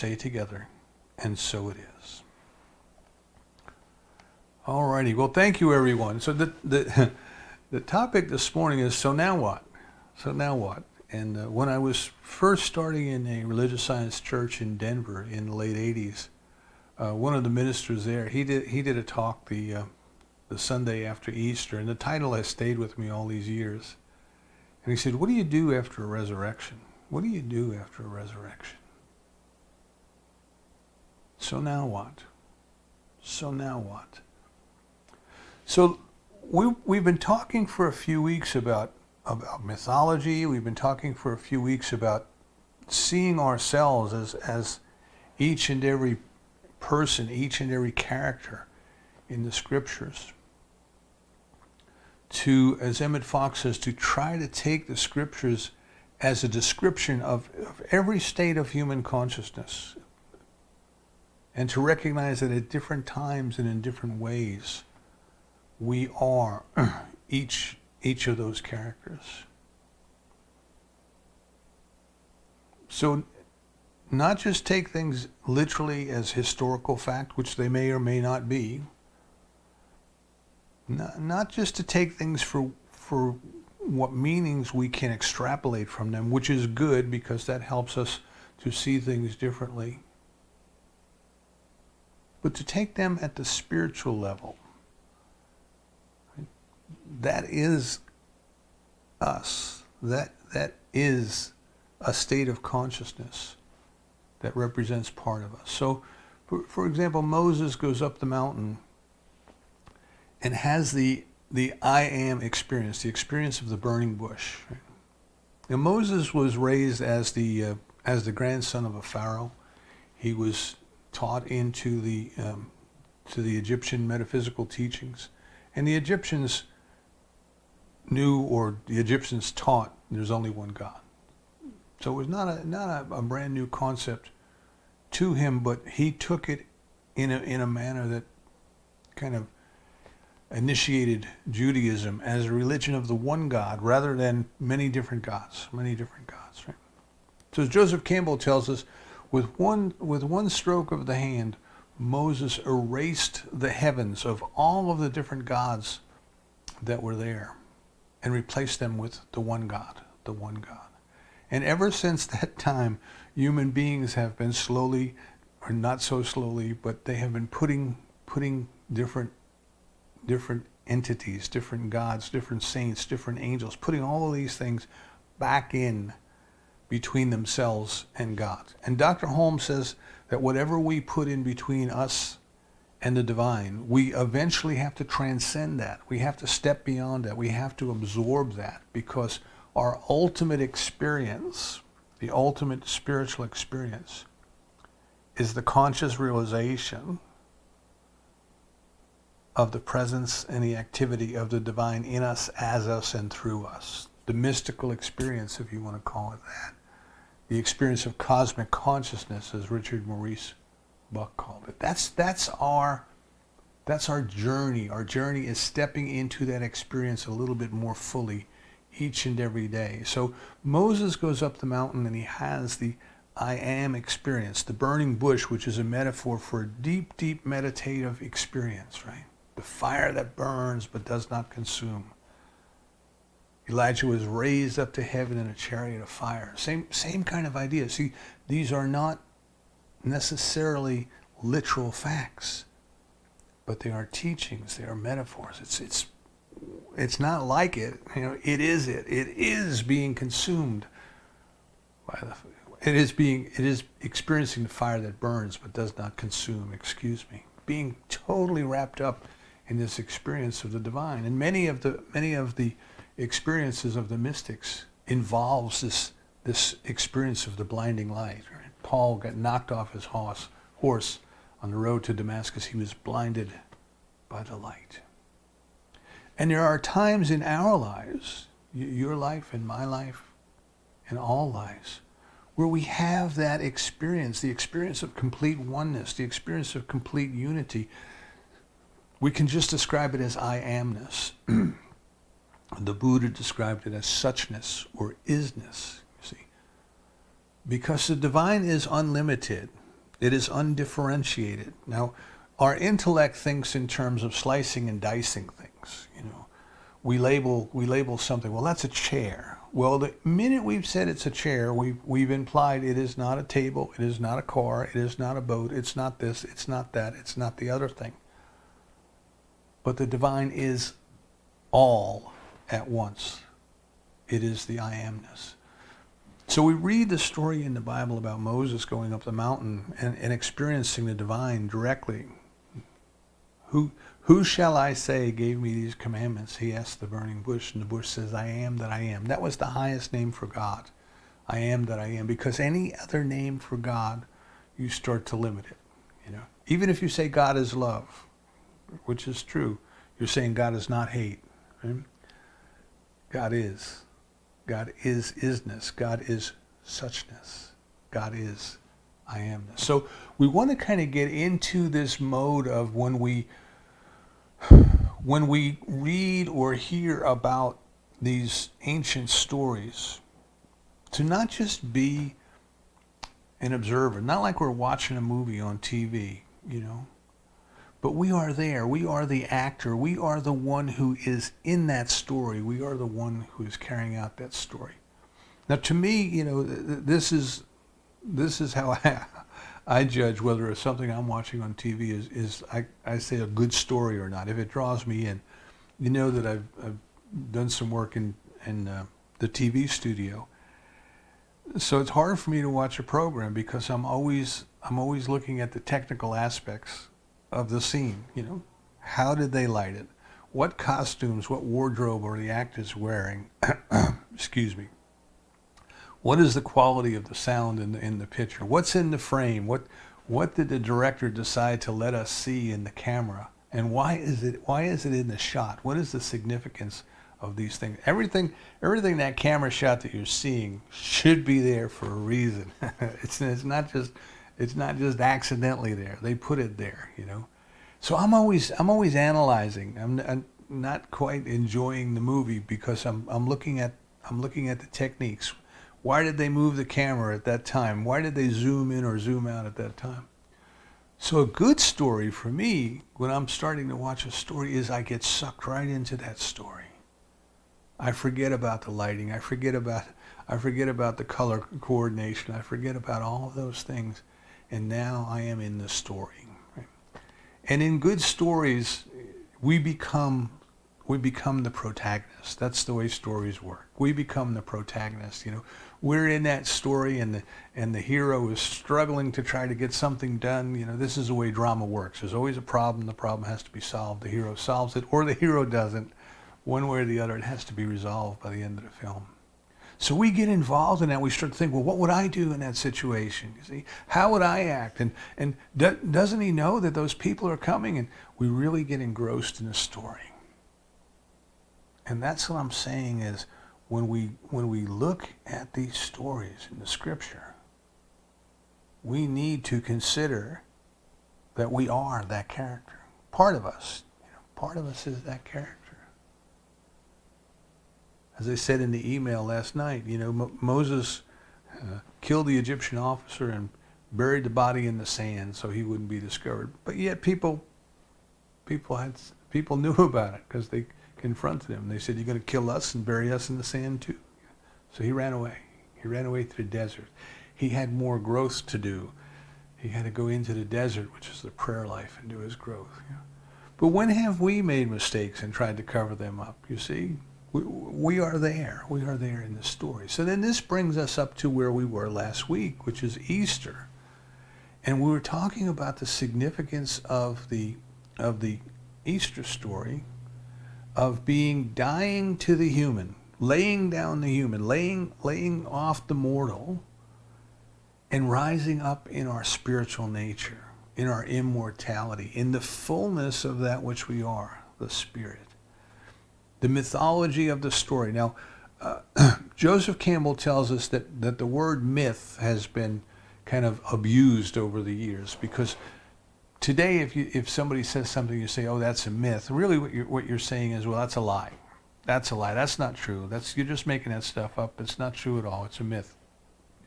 say together, and so it is. All righty. Well, thank you, everyone. So the topic this morning is, so now what? So now what? And when I was first starting in a religious science church in Denver in the late 80s, one of the ministers there, he did a talk the Sunday after Easter, and the title has stayed with me all these years. And he said, what do you do after a resurrection? What do you do after a resurrection? So now what? So now what? So we've been talking for a few weeks about mythology. We've been talking for a few weeks about seeing ourselves as each and every person, each and every character in the scriptures. To, as Emmett Fox says, to try to take the scriptures as a description of every state of human consciousness, and to recognize that at different times and in different ways, we are each of those characters. So not just take things literally as historical fact, which they may or may not be, not just to take things for what meanings we can extrapolate from them, which is good because that helps us to see things differently, but to take them at the spiritual level. That is us. That is a state of consciousness that represents part of us. So, for example, Moses goes up the mountain and has the I am experience, the experience of the burning bush. Now, Moses was raised as the grandson of a pharaoh. He was taught into the Egyptian metaphysical teachings, and the Egyptians knew, or the Egyptians taught, there's only one God. So it was not a brand new concept to him, but he took it in a manner that kind of initiated Judaism as a religion of the one God rather than many different gods, right? So as Joseph Campbell tells us, with one stroke of the hand, Moses erased the heavens of all of the different gods that were there and replaced them with the one God, the one God. And ever since that time, human beings have been slowly, or not so slowly, but they have been putting different entities, different gods, different saints, different angels, putting all of these things back in between themselves and God. And Dr. Holmes says that whatever we put in between us and the divine, we eventually have to transcend that. We have to step beyond that. We have to absorb that, because our ultimate experience, the ultimate spiritual experience, is the conscious realization of the presence and the activity of the divine in us, as us, and through us. The mystical experience, if you want to call it that. The experience of cosmic consciousness, as Richard Maurice Buck called it. That's our journey. Our journey is stepping into that experience a little bit more fully each and every day. So Moses goes up the mountain and he has the I am experience, the burning bush, which is a metaphor for a deep, deep meditative experience, right? The fire that burns but does not consume. Elijah was raised up to heaven in a chariot of fire. Same kind of idea. See, these are not necessarily literal facts, but they are teachings, they are metaphors. It's not like it, it is it. It is being consumed by it is experiencing the fire that burns but does not consume, being totally wrapped up in this experience of the divine. And many of the experiences of the mystics involves this experience of the blinding light. Right? Paul got knocked off his horse on the road to Damascus. He was blinded by the light. And there are times in our lives, your life and my life and all lives, where we have that experience, the experience of complete oneness, the experience of complete unity. We can just describe it as I amness. The Buddha described it as suchness or isness, you see. Because the divine is unlimited. It is undifferentiated. Now, our intellect thinks in terms of slicing and dicing things. You know, we label something. Well, that's a chair. Well, the minute we've said it's a chair, we've implied it is not a table, it is not a car, it is not a boat, it's not this, it's not that, it's not the other thing. But the divine is all at once. It is the I amness. So we read the story in the Bible about Moses going up the mountain and experiencing the divine directly. Who shall I say gave me these commandments? He asked the burning bush, and the bush says, I am that I am. That was the highest name for God. I am that I am. Because any other name for God, you start to limit it. You know, even if you say God is love, which is true, you're saying God is not hate. Right? God is. God is isness. God is suchness. God is I amness. So we want to kind of get into this mode of when we read or hear about these ancient stories, to not just be an observer, not like we're watching a movie on TV, you know, but we are there. We are the actor. We are the one who is in that story. We are the one who is carrying out that story. Now, to me, you know, this is how I judge whether it's something I'm watching on TV is I say a good story or not. If it draws me in, you know that I've done some work in the TV studio, so it's hard for me to watch a program because I'm always looking at the technical aspects of the scene. You know, how did they light it? What costumes, what wardrobe are the actors wearing? Excuse me. What is the quality of the sound in the picture? What's in the frame? What did the director decide to let us see in the camera? And why is it in the shot? What is the significance of these things? Everything that camera shot that you're seeing should be there for a reason. It's not just accidentally there. They put it there, you know. So I'm always analyzing. I'm not quite enjoying the movie because I'm looking at the techniques. Why did they move the camera at that time? Why did they zoom in or zoom out at that time? So a good story for me, when I'm starting to watch a story, is I get sucked right into that story. I forget about the lighting. I forget about the color coordination. I forget about all of those things. And now I am in the story. Right? And in good stories, we become the protagonist. That's the way stories work. We become the protagonist. You know, we're in that story, and the hero is struggling to try to get something done. You know, this is the way drama works. There's always a problem. The problem has to be solved. The hero solves it, or the hero doesn't. One way or the other, it has to be resolved by the end of the film. So we get involved in that. We start to think, well, what would I do in that situation? You see, how would I act? And doesn't he know that those people are coming? And we really get engrossed in the story. And that's what I'm saying is when we look at these stories in the scripture, we need to consider that we are that character. Part of us, you know, part of us is that character. As I said in the email last night, you know, Moses killed the Egyptian officer and buried the body in the sand so he wouldn't be discovered. But yet people knew about it because they confronted him. They said, "You're going to kill us and bury us in the sand too." So he ran away. He ran away to the desert. He had more growth to do. He had to go into the desert, which is the prayer life, and do his growth. You know? But when have we made mistakes and tried to cover them up? You see, we are there. We are there in the story. So then this brings us up to where we were last week, which is Easter. And we were talking about the significance of the Easter story, of dying to the human, laying down the human, laying off the mortal, and rising up in our spiritual nature, in our immortality, in the fullness of that which we are, the Spirit. The mythology of the story. Now, Joseph Campbell tells us that the word myth has been kind of abused over the years, because today if somebody says something, you say, "Oh, that's a myth." Really what you're saying is, well, that's a lie. That's a lie. That's not true. You're just making that stuff up. It's not true at all. It's a myth.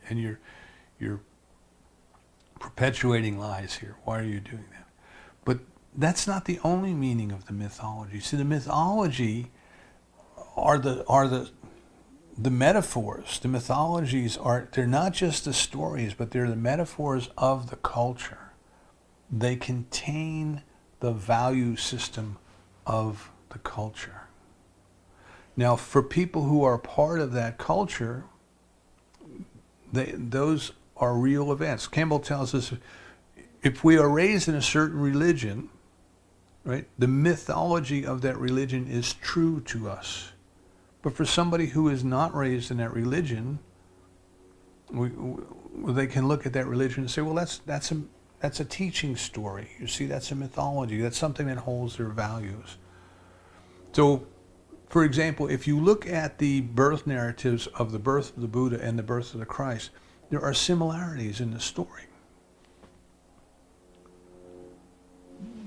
And you're perpetuating lies here. Why are you doing that? But that's not the only meaning of the mythology. See, the mythology are the metaphors. The mythologies they're not just the stories, but they're the metaphors of the culture. They contain the value system of the culture. Now, for people who are part of that culture, those are real events. Campbell tells us if we are raised in a certain religion, right, the mythology of that religion is true to us. But for somebody who is not raised in that religion, they can look at that religion and say, well, that's a teaching story. You see, that's a mythology. That's something that holds their values. So, for example, if you look at the birth narratives of the birth of the Buddha and the birth of the Christ, there are similarities in the story.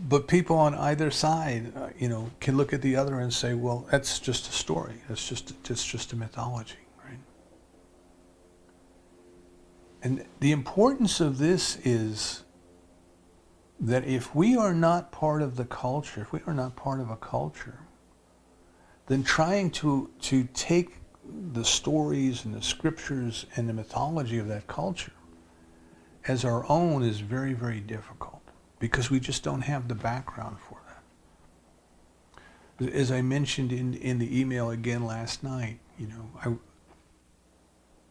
But people on either side, can look at the other and say, well, that's just a story. That's just a mythology, right? And the importance of this is that if we are not part of the culture, if we are not part of a culture, then trying to take the stories and the scriptures and the mythology of that culture as our own is very, very difficult, because we just don't have the background for that. As I mentioned in the email again last night,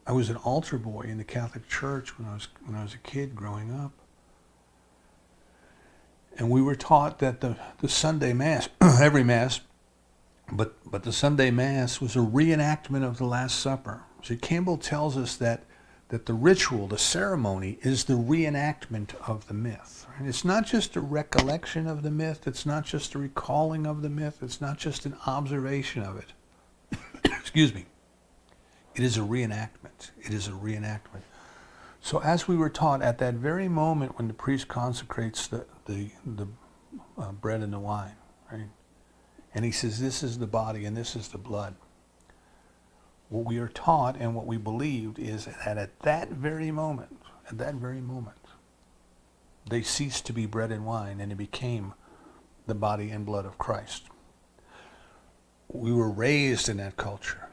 I was an altar boy in the Catholic Church when I was a kid growing up. And we were taught that the Sunday Mass, every Mass, but the Sunday Mass was a reenactment of the Last Supper. So Campbell tells us that the ritual, the ceremony, is the reenactment of the myth. Right? It's not just a recollection of the myth. It's not just a recalling of the myth. It's not just an observation of it. Excuse me. It is a reenactment. It is a reenactment. So as we were taught, at that very moment when the priest consecrates the bread and the wine, right? And he says, this is the body and this is the blood. What we are taught and what we believed is that at that very moment, they ceased to be bread and wine and it became the body and blood of Christ. We were raised in that culture.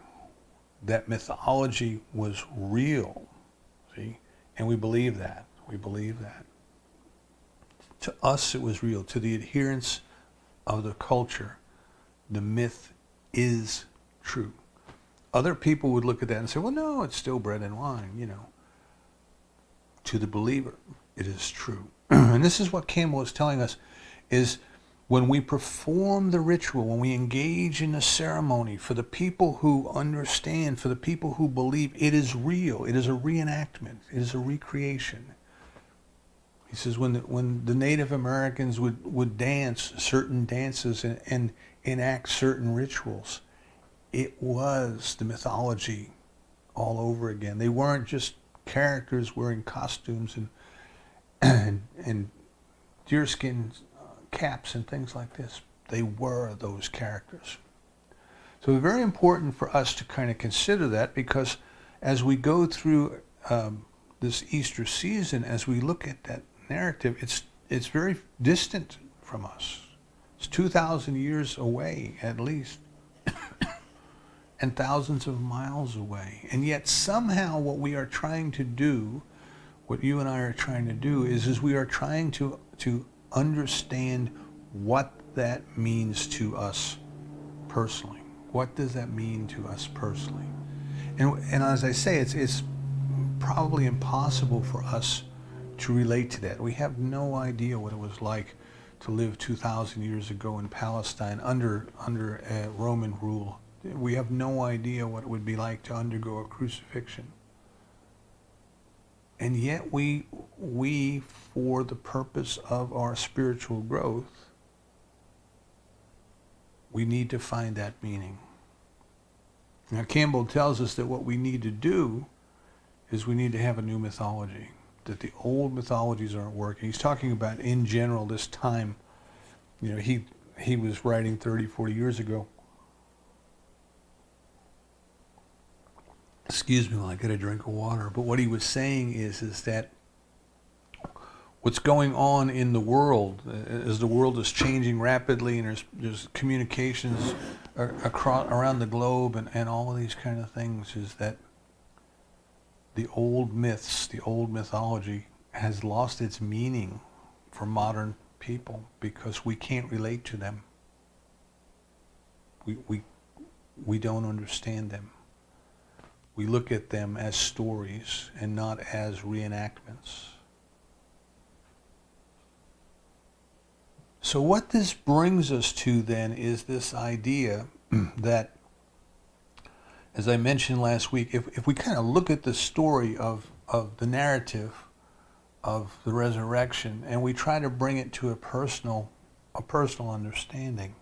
That mythology was real, see? And we believe that. We believe that. To us, it was real. To the adherents of the culture, the myth is true. Other people would look at that and say, well, no, it's still bread and wine, To the believer, it is true. And this is what Campbell is telling us, is when we perform the ritual, when we engage in the ceremony, for the people who understand, for the people who believe, it is real. It is a reenactment. It is a recreation. He says when the Native Americans would dance certain dances and enact certain rituals, it was the mythology all over again. They weren't just characters wearing costumes and deerskin caps and things like this. They were those characters. So it's very important for us to kind of consider that, because as we go through this Easter season, as we look at that narrative, it's very distant from us. It's 2,000 years away at least, and thousands of miles away. And yet somehow what we are trying to do, what you and I are trying to do, is we are trying to understand what that means to us personally. What does that mean to us personally? And as I say, it's probably impossible for us to relate to that. We have no idea what it was like to live 2,000 years ago in Palestine under Roman rule. We have no idea what it would be like to undergo a crucifixion. And yet we, for the purpose of our spiritual growth, we need to find that meaning. Now, Campbell tells us that what we need to do is we need to have a new mythology, that the old mythologies aren't working. He's talking about, in general, this time, he was writing 30, 40 years ago. Excuse me while I get a drink of water. But what he was saying is that what's going on in the world, as the world is changing rapidly, and there's communications across around the globe, and all of these kind of things, is that the old myths, the old mythology has lost its meaning for modern people because we can't relate to them. We don't understand them. We look at them as stories and not as reenactments. So what this brings us to then is this idea that, as I mentioned last week, if we kind of look at the story of the narrative of the resurrection and we try to bring it to a personal understanding,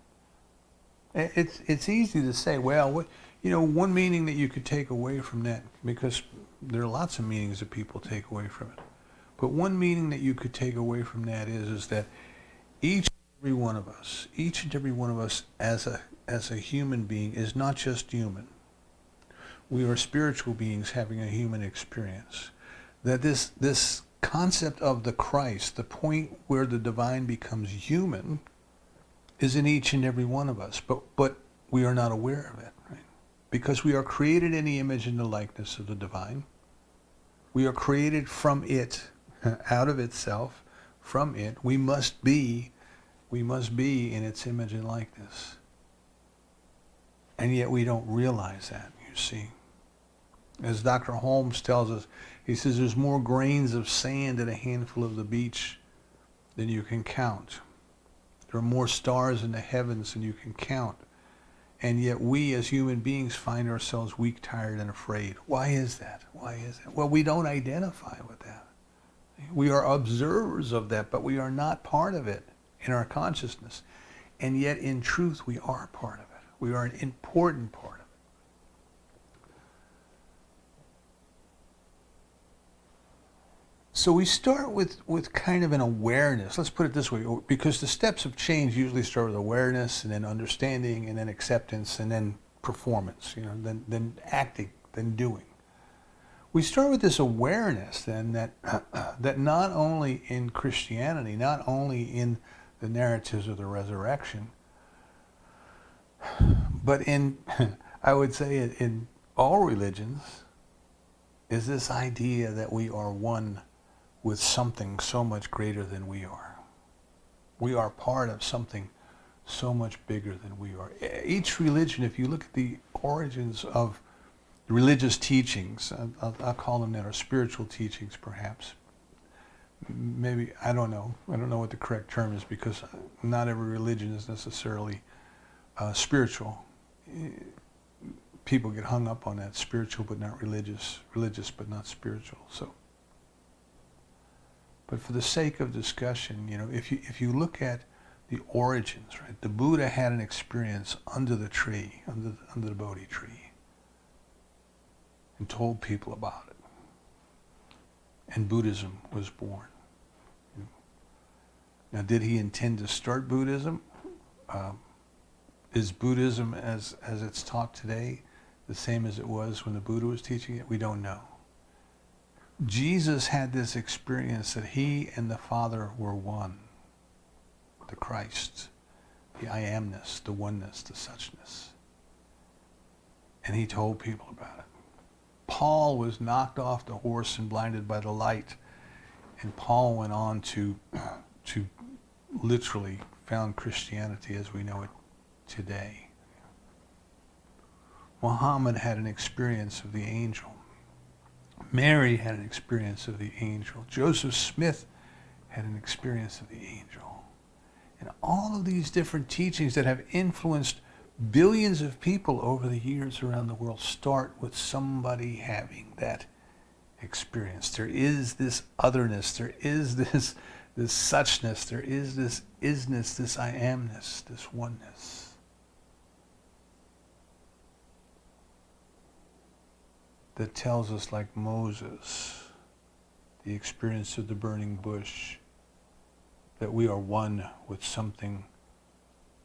it's easy to say, well, one meaning that you could take away from that, because there are lots of meanings that people take away from it, but one meaning that you could take away from that is that each and every one of us as a human being is not just human. We are spiritual beings having a human experience. That this concept of the Christ, the point where the divine becomes human, is in each and every one of us, but we are not aware of it, right? Because we are created in the image and the likeness of the divine. We are created from it, out of itself, from it. We must be in its image and likeness. And yet we don't realize that, you see. As Dr. Holmes tells us, he says there's more grains of sand in a handful of the beach than you can count. There are more stars in the heavens than you can count. And yet we as human beings find ourselves weak, tired, and afraid. Why is that? Well, we don't identify with that. We are observers of that, but we are not part of it in our consciousness. And yet in truth, we are part of it. We are an important part of it. So we start with kind of an awareness. Let's put it this way, because the steps of change usually start with awareness, and then understanding, and then acceptance, and then performance, then acting, then doing. We start with this awareness then that not only in Christianity, not only in the narratives of the resurrection, but in, I would say, in all religions, is this idea that we are one with something so much greater than we are. We are part of something so much bigger than we are. Each religion, if you look at the origins of religious teachings, I'll call them that, or spiritual teachings perhaps. Maybe, I don't know what the correct term is, because not every religion is necessarily spiritual. People get hung up on that, spiritual but not religious, religious but not spiritual. But for the sake of discussion, if you look at the origins, right? The Buddha had an experience under the tree, under the Bodhi tree, and told people about it. And Buddhism was born. Now, did he intend to start Buddhism? Is Buddhism as it's taught today the same as it was when the Buddha was teaching it? We don't know. Jesus had this experience that he and the Father were one. The Christ, the I amness, the oneness, the suchness. And he told people about it. Paul was knocked off the horse and blinded by the light. And Paul went on to literally found Christianity as we know it today. Muhammad had an experience of the angel. Mary had an experience of the angel. Joseph Smith had an experience of the angel. And all of these different teachings that have influenced billions of people over the years around the world start with somebody having that experience. There is this otherness, there is this suchness, there is this isness, this I amness, this oneness. That tells us, like Moses, the experience of the burning bush, that we are one with something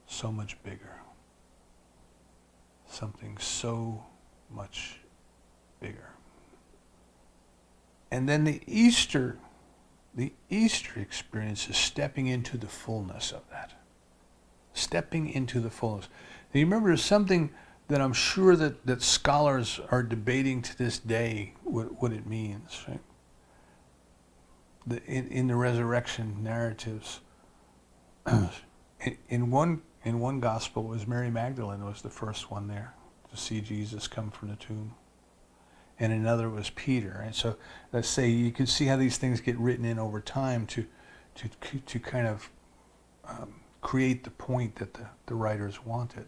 so much bigger. Something so much bigger. And then the Easter The Easter experience is stepping into the fullness of that. Stepping into the fullness. Now, you remember, there's something that I'm sure that scholars are debating to this day what it means, right? In the resurrection narratives, in one gospel, it was Mary Magdalene was the first one there to see Jesus come from the tomb, and another was Peter. And so, let's say you can see how these things get written in over time to kind of create the point that the writers wanted.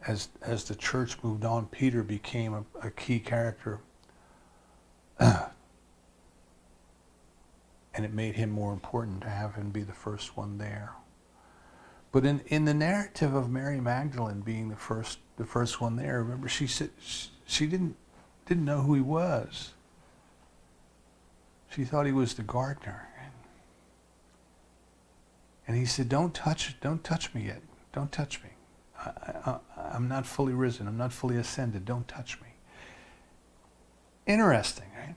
As the church moved on, Peter became a key character, and it made him more important to have him be the first one there. But in the narrative of Mary Magdalene being the first one there, remember, she said she didn't know who he was. She thought he was the gardener, and he said, "Don't touch me yet. Don't touch me. I'm not fully risen. I'm not fully ascended. Don't touch me." Interesting, right?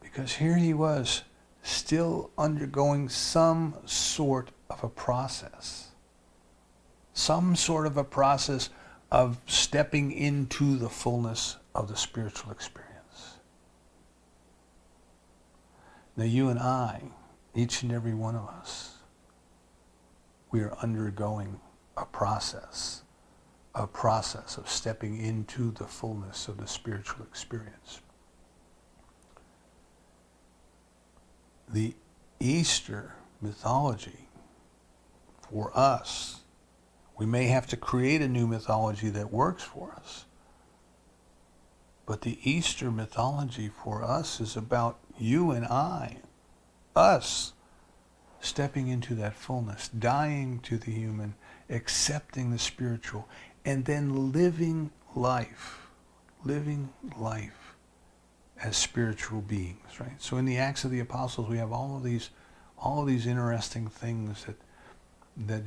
Because here he was, still undergoing some sort of a process. Some sort of a process of stepping into the fullness of the spiritual experience. Now you and I, each and every one of us, we are undergoing a process of stepping into the fullness of the spiritual experience. The Easter mythology, for us, we may have to create a new mythology that works for us. But the Easter mythology for us is about you and I, us, stepping into that fullness, dying to the human, accepting the spiritual, and then living life as spiritual beings, right? So in the Acts of the Apostles, we have all of these interesting things that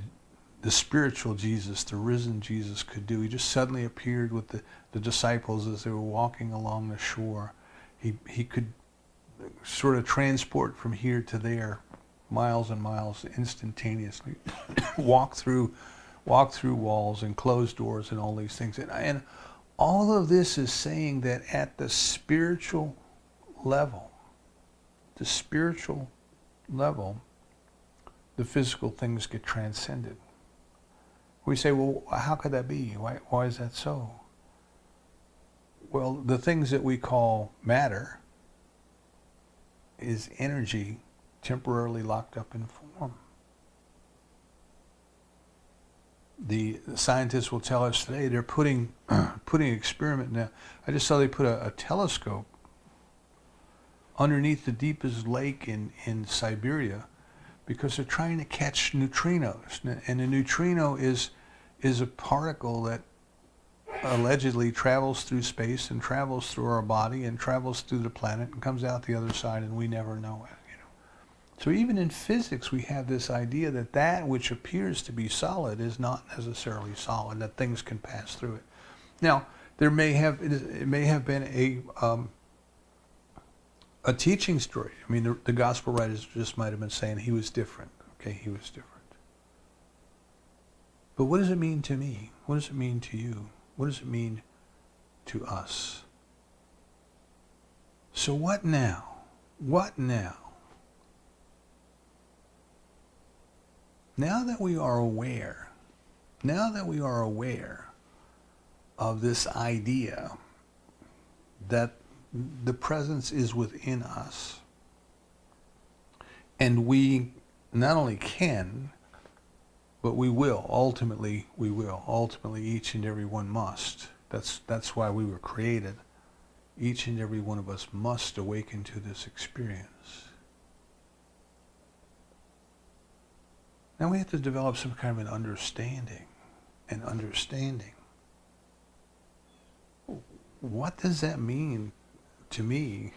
the spiritual Jesus, the risen Jesus, could do. He just suddenly appeared with the disciples as they were walking along the shore. He could sort of transport from here to there, miles and miles, instantaneously, walk through walls and closed doors and all these things. And all of this is saying that at the spiritual level, the physical things get transcended. We say, well, how could that be? Why is that so? Well, the things that we call matter is energy temporarily locked up in form. The scientists will tell us today they're putting experiment now. I just saw they put a telescope underneath the deepest lake in Siberia because they're trying to catch neutrinos. And a neutrino is a particle that allegedly travels through space and travels through our body and travels through the planet and comes out the other side, and we never know it. So even in physics, we have this idea that which appears to be solid is not necessarily solid, that things can pass through it. Now, it may have been a teaching story. I mean, the gospel writers just might have been saying he was different. Okay, he was different. But what does it mean to me? What does it mean to you? What does it mean to us? So what now? What now? Now that we are aware of this idea that the presence is within us, and we not only can, but we will. Ultimately, each and every one must. That's why we were created. Each and every one of us must awaken to this experience. Now we have to develop some kind of an understanding. What does that mean to me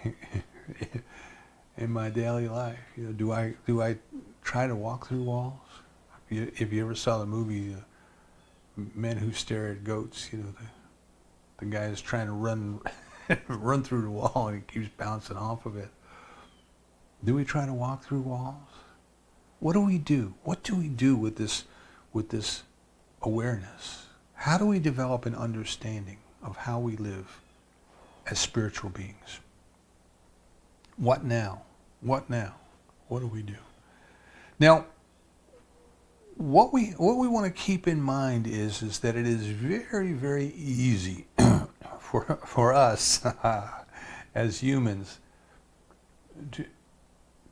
in my daily life? Do I try to walk through walls? If you ever saw the movie Men Who Stare at Goats, the guy is trying to run through the wall and he keeps bouncing off of it. Do we try to walk through walls? What do we do? What do we do with this awareness? How do we develop an understanding of how we live as spiritual beings? What now? What now? What do we do? Now, what we want to keep in mind is that it is very, very easy for us as humans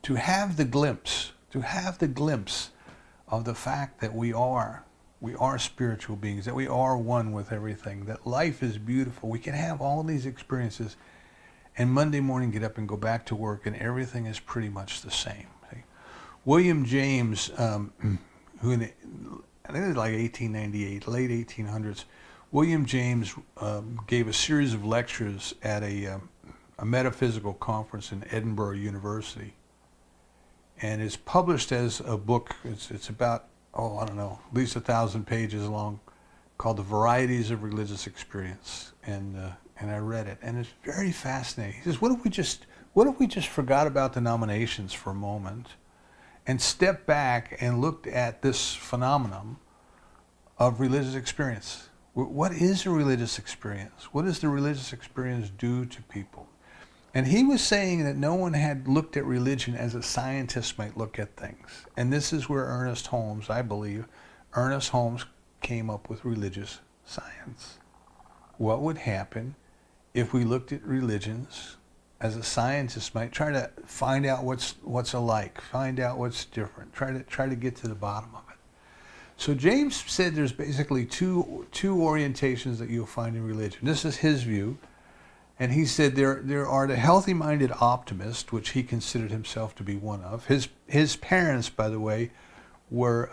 to have the glimpse of the fact that we are spiritual beings, that we are one with everything, that life is beautiful. We can have all these experiences and Monday morning get up and go back to work and everything is pretty much the same. See? William James, who I think it was like 1898, late 1800s, William James gave a series of lectures at a metaphysical conference in Edinburgh University. And it's published as a book. It's about, I don't know, at least 1,000 pages long, called The Varieties of Religious Experience. And I read it, and it's very fascinating. He says, what if we just forgot about denominations for a moment and stepped back and looked at this phenomenon of religious experience? What is a religious experience? What does the religious experience do to people? And he was saying that no one had looked at religion as a scientist might look at things. And this is where Ernest Holmes, I believe, Ernest Holmes came up with religious science. What would happen if we looked at religions as a scientist might try to find out what's alike, find out what's different, try to get to the bottom of it. So James said there's basically two orientations that you'll find in religion. This is his view. And he said there are the healthy-minded optimists, which he considered himself to be one of. His parents, by the way, were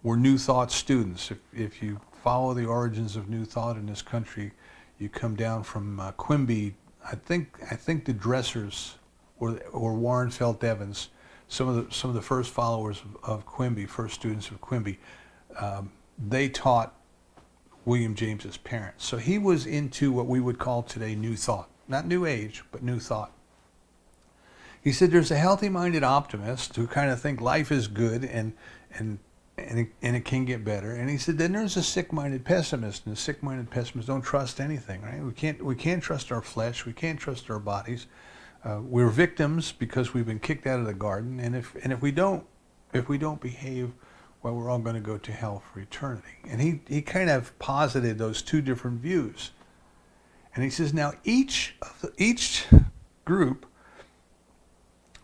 New Thought students. If you follow the origins of New Thought in this country, you come down from Quimby. I think the Dressers or Warren Felt Evans, some of the first followers of Quimby, first students of Quimby, they taught William James's parents. So he was into what we would call today New Thought. Not New Age, but New Thought. He said there's a healthy-minded optimist who kind of think life is good and it can get better. And he said then there's a sick-minded pessimist, and the sick-minded pessimists don't trust anything, right? We can't trust our flesh, we can't trust our bodies. We're victims because we've been kicked out of the garden, and if we don't behave, well, we're all going to go to hell for eternity. And he kind of posited those two different views. And he says, now each group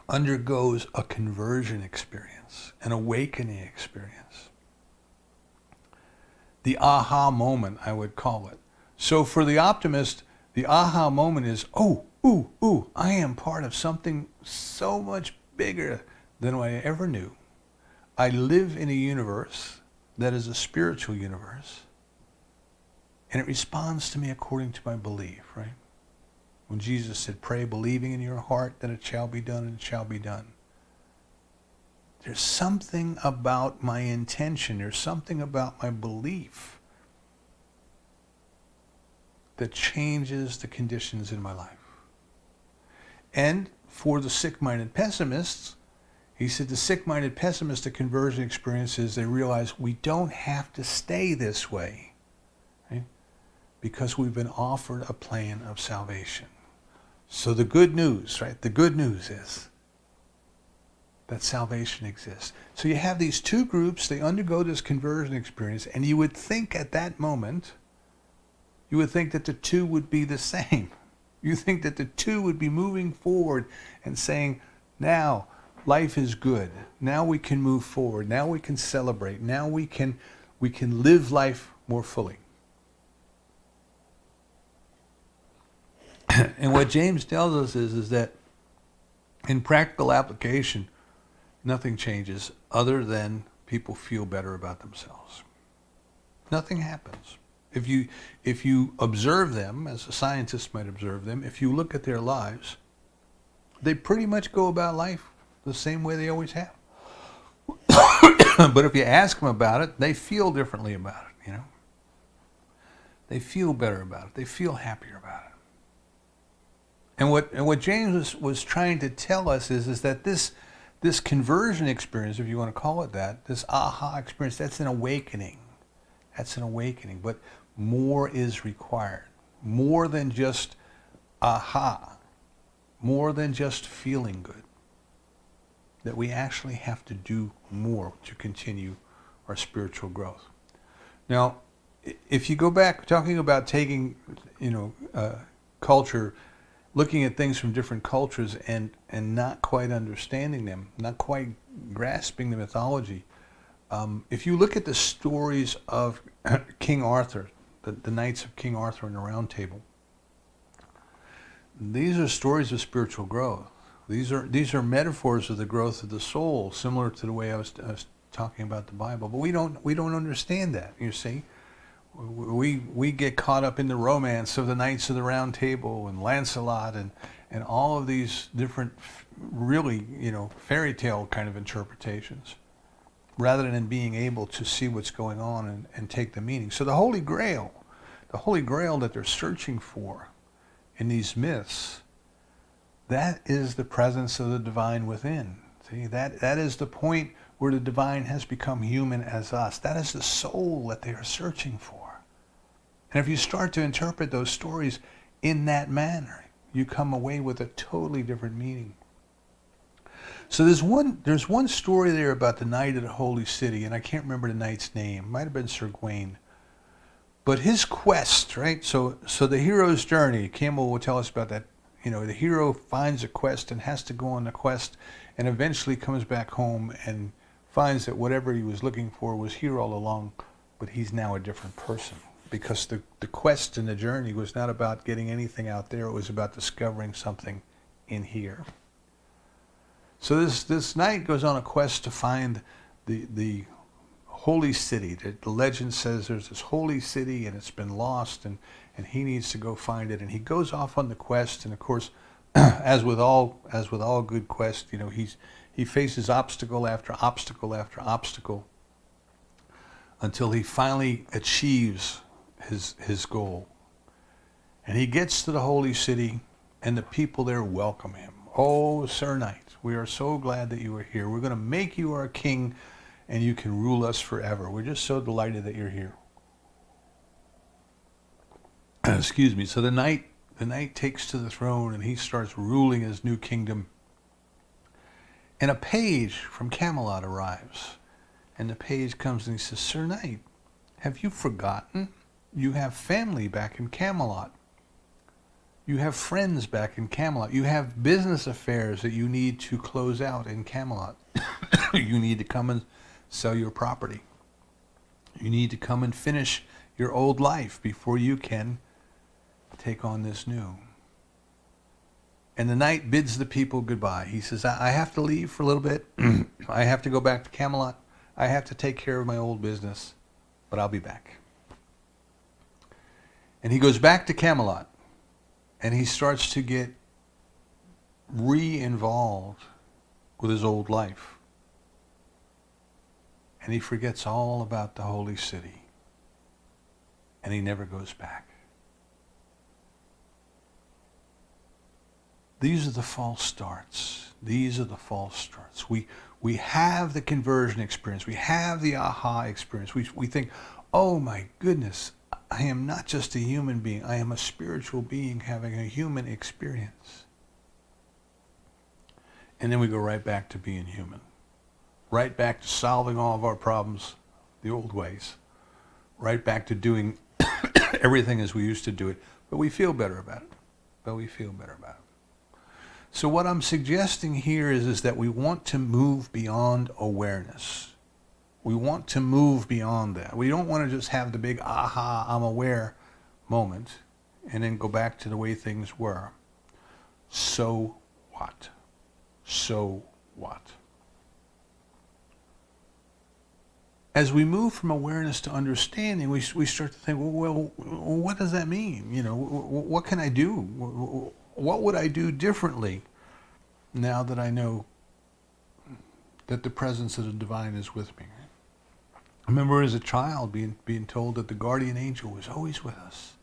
undergoes a conversion experience, an awakening experience. The aha moment, I would call it. So for the optimist, the aha moment is, I am part of something so much bigger than I ever knew. I live in a universe that is a spiritual universe, and it responds to me according to my belief, right? When Jesus said, pray believing in your heart that it shall be done, and it shall be done. There's something about my intention, there's something about my belief that changes the conditions in my life. And for the sick-minded pessimists, he said the sick-minded pessimistic conversion experiences, they realize we don't have to stay this way, right? Because we've been offered a plan of salvation. So the good news, right? The good news is that salvation exists. So you have these two groups, they undergo this conversion experience, and you would think at that moment, you would think that the two would be the same. You think that the two would be moving forward and saying, now, life is good. Now we can move forward. Now we can celebrate. Now we can live life more fully. And what James tells us is that in practical application, nothing changes other than people feel better about themselves. Nothing happens. If you observe them, as a scientist might observe them, if you look at their lives, they pretty much go about life the same way they always have. But if you ask them about it, they feel differently about it, you know. They feel better about it. They feel happier about it. And what James was trying to tell us is that this conversion experience, if you want to call it that, this aha experience, that's an awakening. That's an awakening. But more is required. More than just aha. More than just feeling good. That we actually have to do more to continue our spiritual growth. Now, if you go back, talking about taking, culture, looking at things from different cultures and not quite understanding them, not quite grasping the mythology. If you look at the stories of King Arthur, the Knights of King Arthur in the Round Table, these are stories of spiritual growth. These are metaphors of the growth of the soul, similar to the way I was talking about the Bible. But we don't understand that. You see, we get caught up in the romance of the Knights of the Round Table and Lancelot and all of these different, really, fairy tale kind of interpretations, rather than being able to see what's going on and take the meaning. So the Holy Grail that they're searching for in these myths, that is the presence of the divine within. See, that is the point where the divine has become human as us. That is the soul that they are searching for. And if you start to interpret those stories in that manner, you come away with a totally different meaning. So there's one story there about the Knight of the Holy City, and I can't remember the knight's name. It might have been Sir Gawain. But his quest, right? So the hero's journey, Campbell will tell us about that. The hero finds a quest and has to go on the quest and eventually comes back home and finds that whatever he was looking for was here all along, but he's now a different person. Because the quest and the journey was not about getting anything out there, it was about discovering something in here. So this knight goes on a quest to find the holy city. The legend says there's this holy city and it's been lost, and he needs to go find it. And he goes off on the quest, and of course, as with all good quests, he faces obstacle after obstacle after obstacle until he finally achieves his goal. And he gets to the holy city, and the people there welcome him. Oh, Sir Knight, we are so glad that you are here. We're going to make you our king, and you can rule us forever. We're just so delighted that you're here. Excuse me. So the knight takes to the throne, and he starts ruling his new kingdom. And a page from Camelot arrives. And the page comes and he says, Sir Knight, have you forgotten? You have family back in Camelot. You have friends back in Camelot. You have business affairs that you need to close out in Camelot. You need to come and sell your property. You need to come and finish your old life before you can take on this new. And the knight bids the people goodbye. He says, I have to leave for a little bit. I have to go back to Camelot. I have to take care of my old business, but I'll be back. And he goes back to Camelot, and he starts to get re-involved with his old life. And he forgets all about the holy city. And he never goes back. These are the false starts. These are the false starts. We have the conversion experience. We have the aha experience. We think, oh my goodness, I am not just a human being. I am a spiritual being having a human experience. And then we go right back to being human. Right back to solving all of our problems the old ways. Right back to doing everything as we used to do it. But we feel better about it. So what I'm suggesting here is that we want to move beyond awareness. We want to move beyond that. We don't want to just have the big aha, I'm aware moment and then go back to the way things were. So what? So what? As we move from awareness to understanding, we start to think, well, what does that mean? What can I do? What would I do differently now that I know that the presence of the divine is with me? I remember as a child being told that the guardian angel was always with us.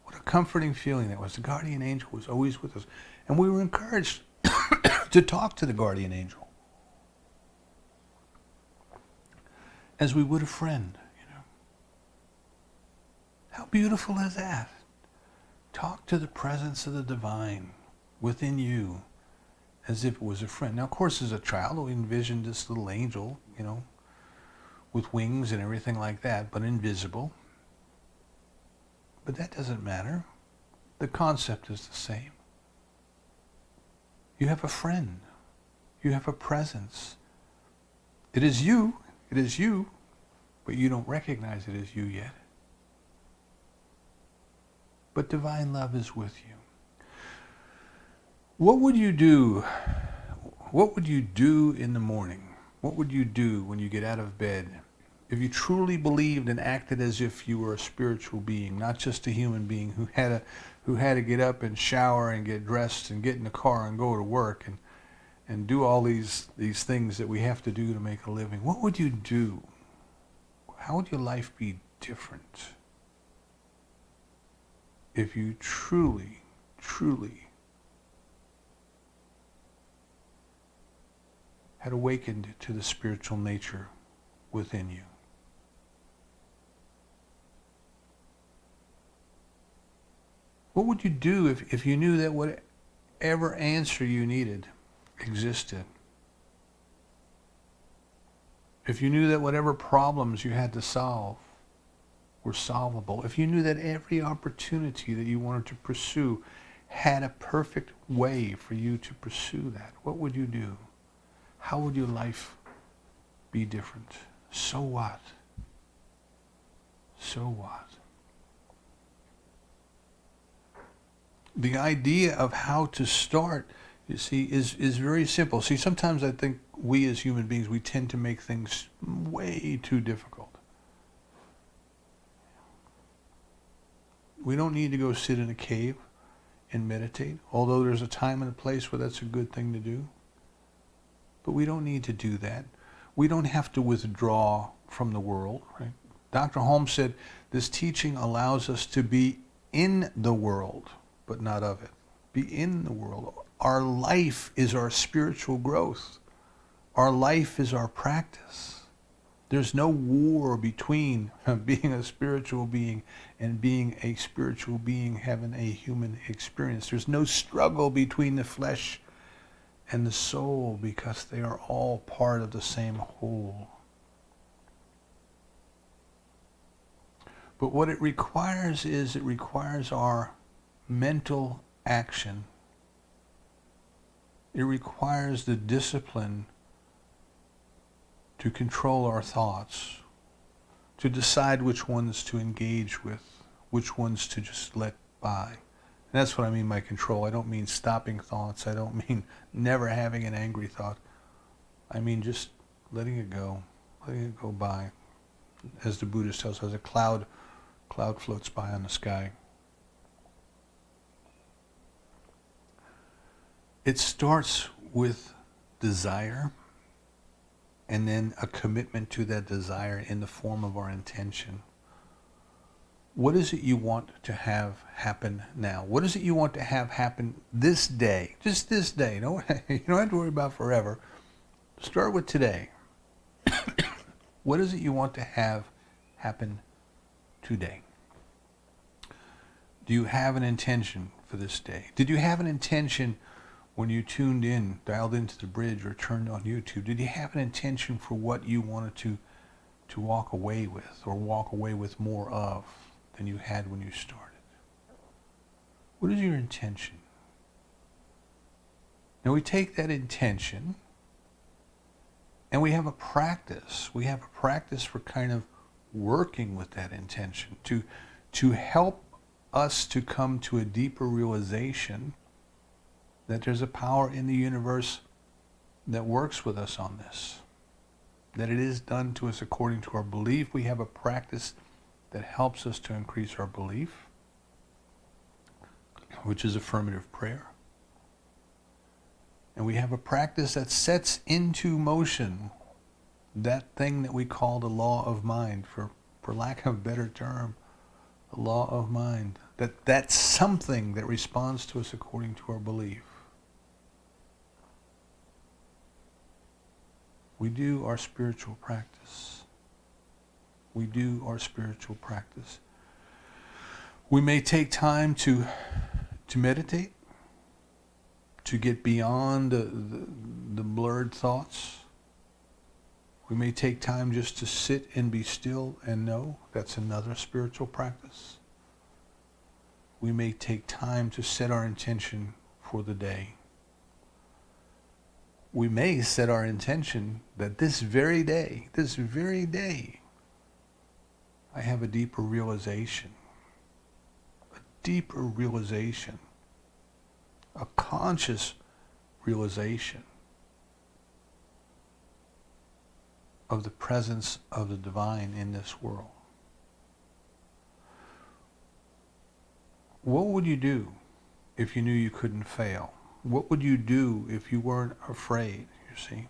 What a comforting feeling that was. The guardian angel was always with us. And we were encouraged to talk to the guardian angel as we would a friend, you know. How beautiful is that? Talk to the presence of the divine within you as if it was a friend. Now, of course, as a child, we envisioned this little angel, you know, with wings and everything like that, but invisible. But that doesn't matter. The concept is the same. You have a friend. You have a presence. It is you, but you don't recognize it as you yet. But divine love is with you. What would you do? What would you do in the morning? What would you do when you get out of bed? If you truly believed and acted as if you were a spiritual being, not just a human being who had to get up and shower and get dressed and get in the car and go to work and do all these things that we have to do to make a living, what would you do? How would your life be different if you truly, truly had awakened to the spiritual nature within you? What would you do if you knew that whatever answer you needed existed? If you knew that whatever problems you had to solve were solvable? If you knew that every opportunity that you wanted to pursue had a perfect way for you to pursue that, what would you do? How would your life be different? So what? So what? The idea of how to start, you see, is very simple. See, sometimes I think we as human beings, we tend to make things way too difficult. We don't need to go sit in a cave and meditate, although there's a time and a place where that's a good thing to do. But we don't need to do that. We don't have to withdraw from the world, right? Dr. Holmes said, this teaching allows us to be in the world, but not of it. Be in the world. Our life is our spiritual growth. Our life is our practice. There's no war between being a spiritual being and being a spiritual being having a human experience. There's no struggle between the flesh and the soul because they are all part of the same whole. But what it requires is it requires our mental action. It requires the discipline to control our thoughts, to decide which ones to engage with, which ones to just let by. And that's what I mean by control. I don't mean stopping thoughts. I don't mean never having an angry thought. I mean just letting it go by. As the Buddhist tells us, a cloud floats by on the sky. It starts with desire, and then a commitment to that desire in the form of our intention. What is it you want to have happen now? What is it you want to have happen this day? Just this day. You don't have to worry about forever. Start with today. What is it you want to have happen today? Do you have an intention for this day? Did you have an intention when you tuned in, dialed into the bridge, or turned on YouTube? Did you have an intention for what you wanted to walk away with, or walk away with more of than you had when you started? What is your intention? Now we take that intention and we have a practice. We have a practice for kind of working with that intention to help us to come to a deeper realization that there's a power in the universe that works with us on this, that it is done to us according to our belief. We have a practice that helps us to increase our belief, which is affirmative prayer. And we have a practice that sets into motion that thing that we call the law of mind, for lack of a better term, The law of mind. That's something that responds to us according to our belief. We do our spiritual practice. We do our spiritual practice. We may take time to meditate, to get beyond the blurred thoughts. We may take time just to sit and be still and know. That's another spiritual practice. We may take time to set our intention for the day. We may set our intention that this very day, I have a deeper realization, a conscious realization of the presence of the divine in this world. What would you do if you knew you couldn't fail? What would you do if you weren't afraid, you see?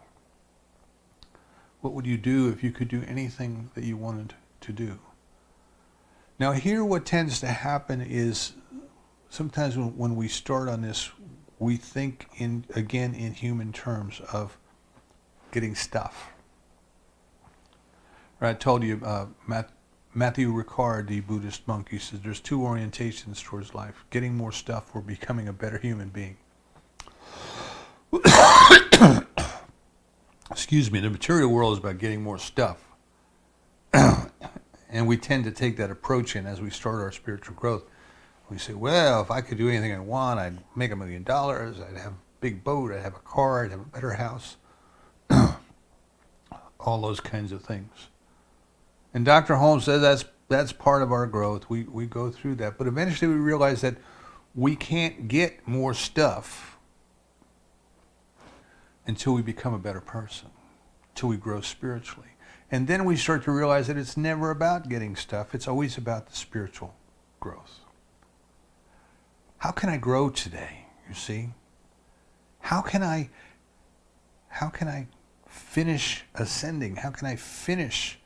What would you do if you could do anything that you wanted to do? Now here what tends to happen is sometimes when we start on this, we think in human terms of getting stuff. Right, I told you, Matthew Ricard, the Buddhist monk, he says there's two orientations towards life: getting more stuff or becoming a better human being. Excuse me, the material world is about getting more stuff. And we tend to take that approach in as we start our spiritual growth. We say, well, if I could do anything I want, I'd make $1 million, I'd have a big boat, I'd have a car, I'd have a better house. All those kinds of things. And Dr. Holmes says that's part of our growth. We go through that. But eventually we realize that we can't get more stuff until we become a better person, until we grow spiritually. And then we start to realize that it's never about getting stuff. It's always about the spiritual growth. How can I grow today, you see? How can I finish ascending? How can I finish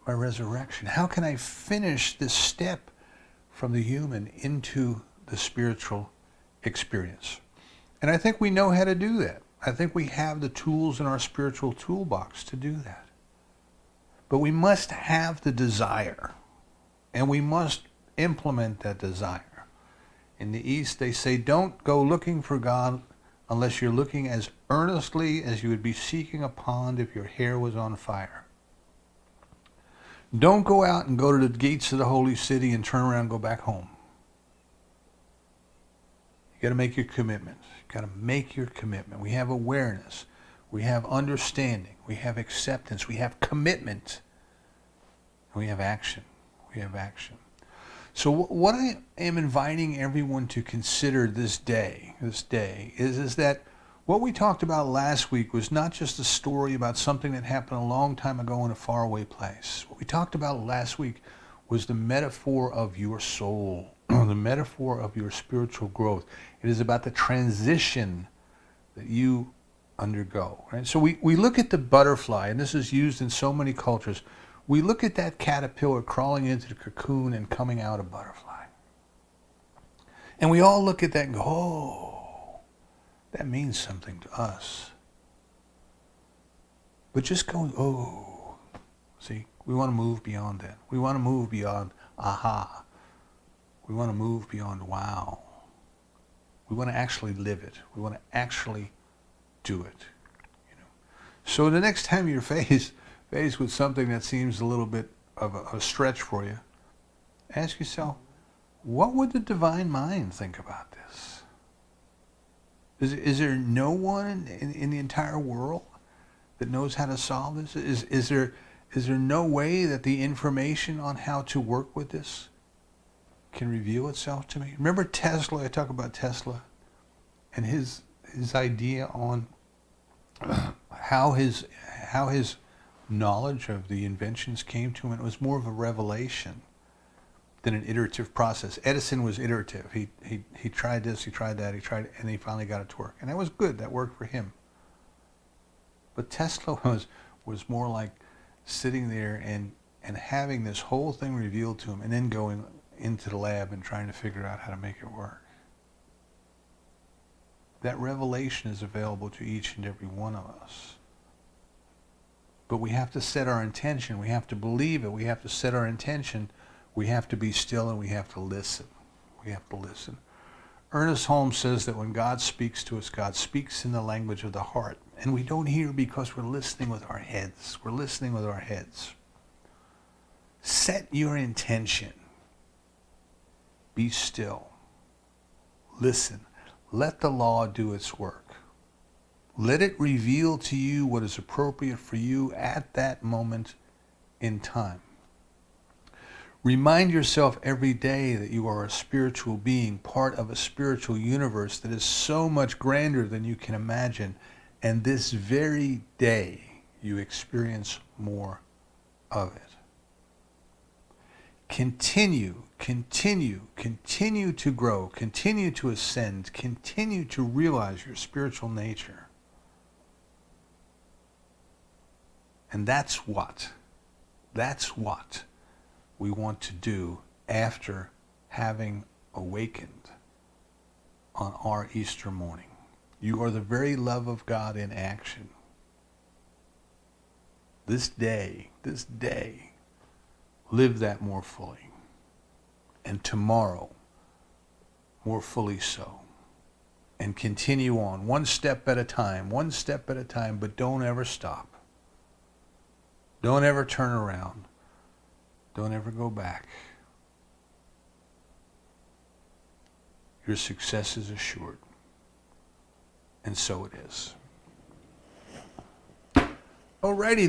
my resurrection? How can I finish this step from the human into the spiritual experience? And I think we know how to do that. I think we have the tools in our spiritual toolbox to do that. But we must have the desire, and we must implement that desire. In the East, they say, don't go looking for God unless you're looking as earnestly as you would be seeking a pond if your hair was on fire. Don't go out and go to the gates of the holy city and turn around and go back home. You got to make your commitment. You got to make your commitment. We have awareness. We have understanding. We have acceptance. We have commitment. And we have action. We have action. So what I am inviting everyone to consider this day is that what we talked about last week was not just a story about something that happened a long time ago in a faraway place. What we talked about last week was the metaphor of your soul, the metaphor of your spiritual growth. It is about the transition that you undergo. Right? So we look at the butterfly, and this is used in so many cultures. We look at that caterpillar crawling into the cocoon and coming out a butterfly. And we all look at that and go, oh, that means something to us. But just going, oh, see, we want to move beyond that. We want to move beyond aha. We want to move beyond wow. We want to actually live it. We want to actually do it. You know. So the next time you're faced with something that seems a little bit of a stretch for you, ask yourself, what would the divine mind think about this? Is there no one in the entire world that knows how to solve this? Is there no way that the information on how to work with this can reveal itself to me? Remember Tesla? I talk about Tesla and his idea on how his knowledge of the inventions came to him. It was more of a revelation than an iterative process. Edison was iterative. He tried this, he tried that, and he finally got it to work. And that was good. That worked for him. But Tesla was more like sitting there and and having this whole thing revealed to him and then going into the lab and trying to figure out how to make it work. That revelation is available to each and every one of us. But we have to set our intention. We have to believe it. We have to set our intention. We have to be still and we have to listen. We have to listen. Ernest Holmes says that when God speaks to us, God speaks in the language of the heart. And we don't hear because we're listening with our heads. We're listening with our heads. Set your intention. Be still. Listen. Let the law do its work. Let it reveal to you what is appropriate for you at that moment in time. Remind yourself every day that you are a spiritual being, part of a spiritual universe that is so much grander than you can imagine. And this very day, you experience more of it. Continue to grow, continue to ascend, continue to realize your spiritual nature. And that's what we want to do after having awakened on our Easter morning. You are the very love of God in action. This day, live that more fully. And tomorrow, more fully so. And continue on, one step at a time, but don't ever stop. Don't ever turn around. Don't ever go back. Your success is assured. And so it is. Alrighty.